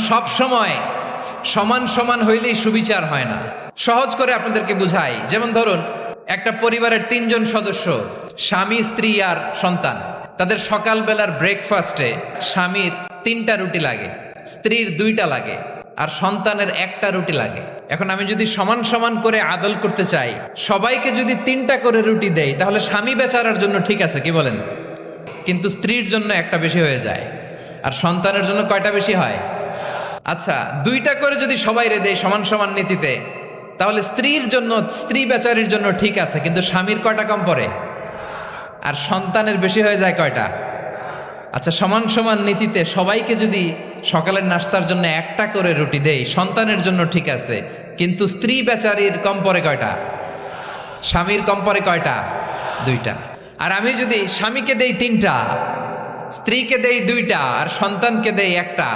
সব সময় সমান সমান হইলেই সুবিচার হয় না। সহজ করে আপনাদেরকে বুঝাই, যেমন ধরুন একটা পরিবারের 3 জন সদস্য, স্বামী, স্ত্রী আর সন্তান। তাদের সকালবেলার ব্রেকফাস্টে স্বামীর 3টা রুটি লাগে, স্ত্রীর 2টা লাগে, আর সন্তানের 1টা রুটি লাগে। এখন আমি যদি সমান সমান করে আদল করতে চাই, সবাইকে যদি 3টা করে রুটি দেই, তাহলে স্বামী বেচারার জন্য ঠিক আছে, কি বলেন? কিন্তু স্ত্রীর জন্য 1টা বেশি হয়ে যায়, আর সন্তানের জন্য কয়টা বেশি হয়? আচ্ছা, 2টা করে যদি সবাই রে দেয় সমান সমান নীতিতে, তাহলে স্ত্রীর জন্য, স্ত্রী বেচারির জন্য ঠিক আছে, কিন্তু স্বামীর কয়টা কম পড়ে? আর সন্তানের বেশি হয়ে যায় কয়টা? আচ্ছা, সমান সমান নীতিতে সবাইকে যদি সকালের নাস্তার জন্য 1টা করে রুটি দেই, সন্তানের জন্য ঠিক আছে, কিন্তু স্ত্রী বেচারির কম পড়ে কয়টা? স্বামীর কম পড়ে কয়টা? 2টা। আর আমি যদি স্বামীকে দেই 3টা, স্ত্রীকে দেই 2টা, আর সন্তানকে দেই 1টা,